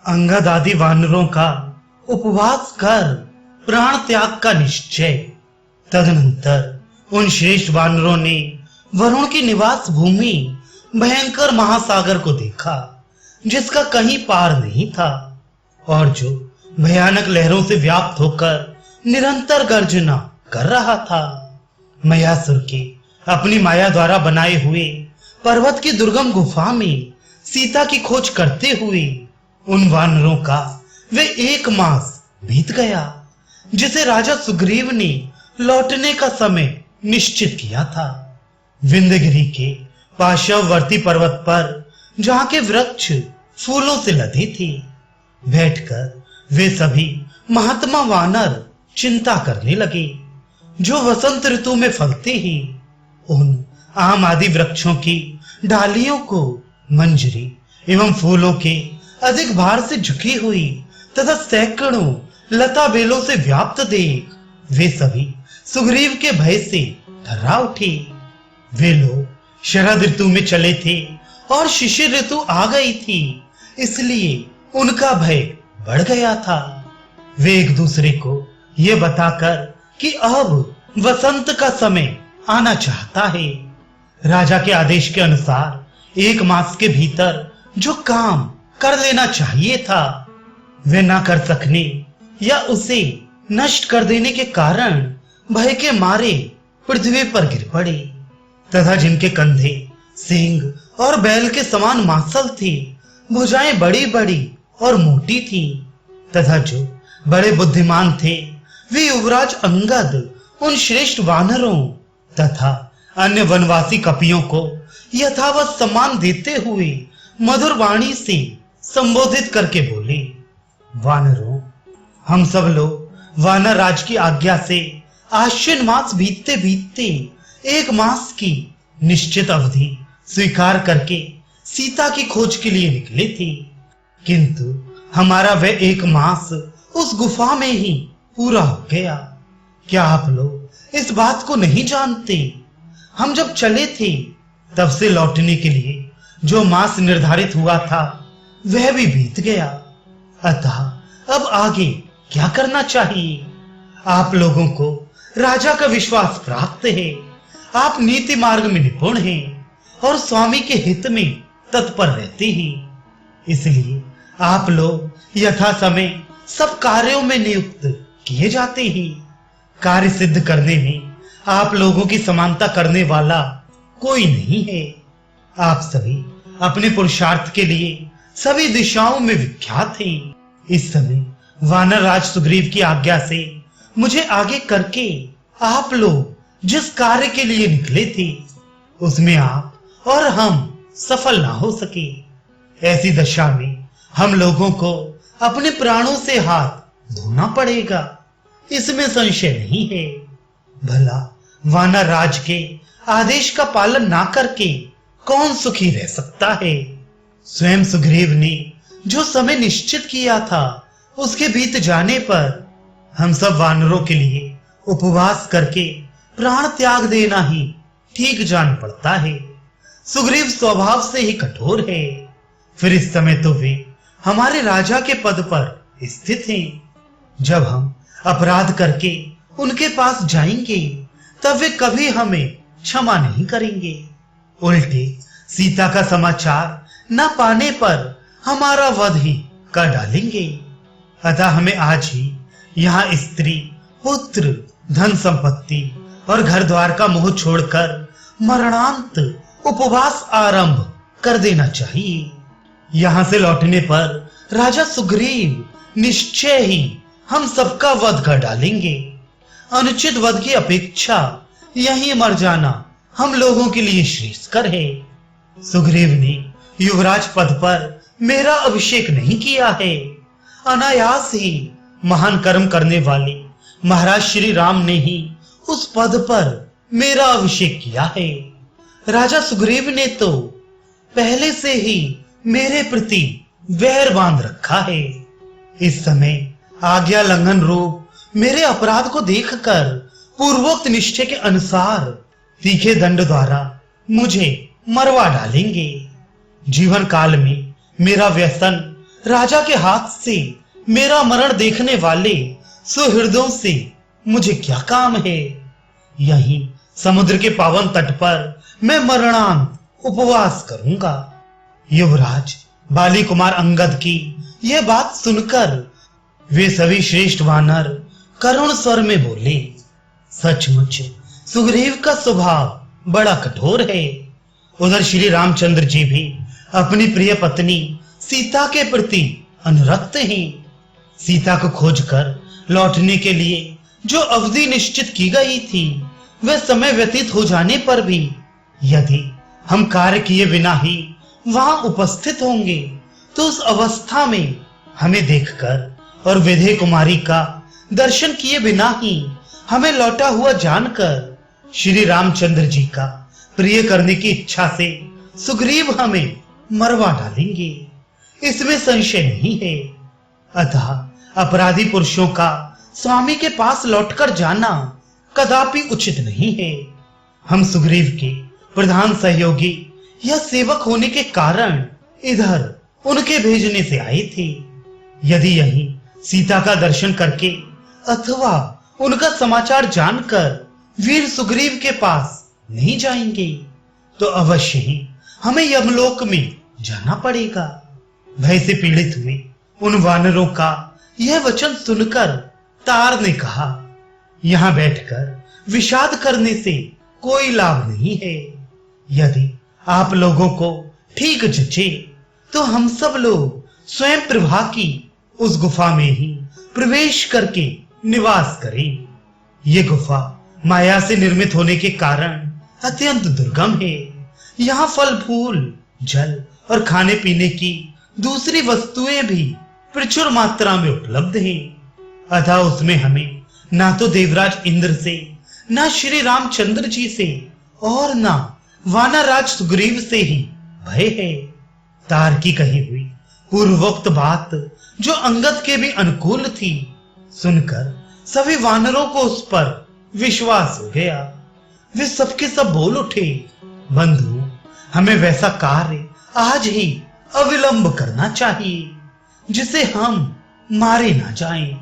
अंगद आदि वानरों का उपवास कर प्राण त्याग का निश्चय। तदनंतर उन श्रेष्ठ वानरों ने वरुण की निवास भूमि भयंकर महासागर को देखा, जिसका कहीं पार नहीं था और जो भयानक लहरों से व्याप्त होकर निरंतर गर्जना कर रहा था। मयासुर के अपनी माया द्वारा बनाए हुए पर्वत की दुर्गम गुफा में सीता की खोज करते हुए उन वानरों का वे 1 मास बीत गया, जिसे राजा सुग्रीव ने लौटने का समय निश्चित किया था। विंध्यगिरि के पार्श्ववर्ती पर्वत पर जहां के वृक्ष फूलों से लदे थे, बैठकर वे सभी महात्मा वानर चिंता करने लगे, जो वसंत ऋतु में फलते ही उन आम आदि वृक्षों की डालियों को मंजरी एवं फूलों के अधिक भार से झुकी हुई तथा सैकड़ों लता बेलों से व्याप्त देख वे सभी सुग्रीव के भय से थर्रा उठे। वे लोग शरद ऋतु में चले थे और शिशिर ऋतु आ गई थी, इसलिए उनका भय बढ़ गया था। वे एक दूसरे को ये बताकर कि अब वसंत का समय आना चाहता है, राजा के आदेश के अनुसार 1 मास के भीतर जो काम कर लेना चाहिए था, वे ना कर सकने या उसे नष्ट कर देने के कारण भय के मारे पृथ्वी पर गिर पड़े तथा जिनके कंधे सिंह और बैल के समान मांसल थे, भुजाएं बड़ी बड़ी और मोटी थी तथा जो बड़े बुद्धिमान थे, वे युवराज अंगद उन श्रेष्ठ वानरों तथा अन्य वनवासी कपियों को यथावत सम्मान देते हुए मधुर वाणी से संबोधित करके बोले, वानरों, हम सब लोग वानर राज की आज्ञा से आश्विन मास बीतते बीतते 1 मास की निश्चित अवधि स्वीकार करके सीता की खोज के लिए निकले थे, किंतु हमारा वह 1 मास उस गुफा में ही पूरा हो गया। क्या आप लोग इस बात को नहीं जानते? हम जब चले थे तब से लौटने के लिए जो मास निर्धारित हुआ था वह भी बीत गया, अतः अब आगे क्या करना चाहिए? आप लोगों को राजा का विश्वास प्राप्त है, आप नीति मार्ग में निपुण हैं और स्वामी के हित में तत्पर रहते हैं, इसलिए आप लोग यथा समय सब कार्यों में नियुक्त किए जाते हैं। कार्य सिद्ध करने में आप लोगों की समानता करने वाला कोई नहीं है। आप सभी अपने पुरुषार्थ के लिए सभी दिशाओं में विख्यात हैं। इस समय वानर राज सुग्रीव की आज्ञा से मुझे आगे करके आप लोग जिस कार्य के लिए निकले थे, उसमें आप और हम सफल ना हो सके। ऐसी दशा में हम लोगों को अपने प्राणों से हाथ धोना पड़ेगा, इसमें संशय नहीं है। भला वानर राज के आदेश का पालन ना करके कौन सुखी रह सकता है? स्वयं सुग्रीव ने जो समय निश्चित किया था, उसके बीत जाने पर हम सब वानरों के लिए उपवास करके प्राण त्याग देना ही ठीक जान पड़ता है। सुग्रीव स्वभाव से ही कठोर है, फिर इस समय तो वे हमारे राजा के पद पर स्थित हैं। जब हम अपराध करके उनके पास जाएंगे तब वे कभी हमें क्षमा नहीं करेंगे, उल्टे सीता का समाचार न पाने पर हमारा वध ही कर डालेंगे। अतः हमें आज ही यहाँ स्त्री पुत्र धन संपत्ति और घर द्वार का मोह छोड़कर मरणांत उपवास आरंभ कर देना चाहिए। यहाँ से लौटने पर राजा सुग्रीव निश्चय ही हम सबका वध कर डालेंगे। अनुचित वध की अपेक्षा यहीं मर जाना हम लोगों के लिए श्रेष्ठकर है। सुग्रीव ने युवराज पद पर मेरा अभिषेक नहीं किया है, अनायास ही महान कर्म करने वाले महाराज श्री राम ने ही उस पद पर मेरा अभिषेक किया है। राजा सुग्रीव ने तो पहले से ही मेरे प्रति वैर बांध रखा है। इस समय आज्ञा लंघन रूप मेरे अपराध को देखकर पूर्वोक्त निश्चय के अनुसार तीखे दंड द्वारा मुझे मरवा डालेंगे। जीवन काल में मेरा व्यसन राजा के हाथ से मेरा मरण देखने वाले सुहृदों से मुझे क्या काम है। यहीं समुद्र के पावन तट पर मैं मरणांत उपवास करूंगा। युवराज बाली कुमार अंगद की यह बात सुनकर वे सभी श्रेष्ठ वानर करुण स्वर में बोले, सचमुच सुग्रीव का स्वभाव बड़ा कठोर है। उधर श्री रामचंद्र जी भी अपनी प्रिय पत्नी सीता के प्रति अनुरक्त हैं। सीता को खोजकर लौटने के लिए जो अवधि निश्चित की गई थी, वह समय व्यतीत हो जाने पर भी यदि हम कार्य किए बिना ही वहां उपस्थित होंगे, तो उस अवस्था में हमें देखकर और विधे कुमारी का दर्शन किए बिना ही हमें लौटा हुआ जानकर श्री रामचंद्र जी का प्रिय करने की इच्छा से सुग्रीव हमें मरवा डालेंगे, इसमें संशय नहीं है। अतः अपराधी पुरुषों का स्वामी के पास लौटकर जाना कदापि उचित नहीं है। हम सुग्रीव के प्रधान सहयोगी या सेवक होने के कारण इधर उनके भेजने से आए थे। यदि यहीं सीता का दर्शन करके अथवा उनका समाचार जानकर वीर सुग्रीव के पास नहीं जाएंगे, तो अवश्य ही हमें यमलोक में जाना पड़ेगा। भय से पीड़ित हुए उन वानरों का यह वचन सुनकर तार ने कहा, यहां बैठकर विषाद करने से कोई लाभ नहीं है। यदि आप लोगों को ठीक जचे, तो हम सब लोग स्वयं प्रभा की उस गुफा में ही प्रवेश करके निवास करें। ये गुफा माया से निर्मित होने के कारण अत्यंत दुर्गम है। यहाँ फल फूल, जल और खाने पीने की दूसरी वस्तुएं भी प्रचुर मात्रा में उपलब्ध है। अतः उसमें हमें ना तो देवराज इंद्र से, ना श्री रामचंद्र जी से और ना वानरराज सुग्रीव से ही भय है। तार की कही हुई पूर्वोक्त बात जो अंगद के भी अनुकूल थी, सुनकर सभी वानरों को उस पर विश्वास हो गया। वे सबके सब बोल उठे, बंधु, हमें वैसा कार्य आज ही अविलंब करना चाहिए जिसे हम मारे ना जाएं।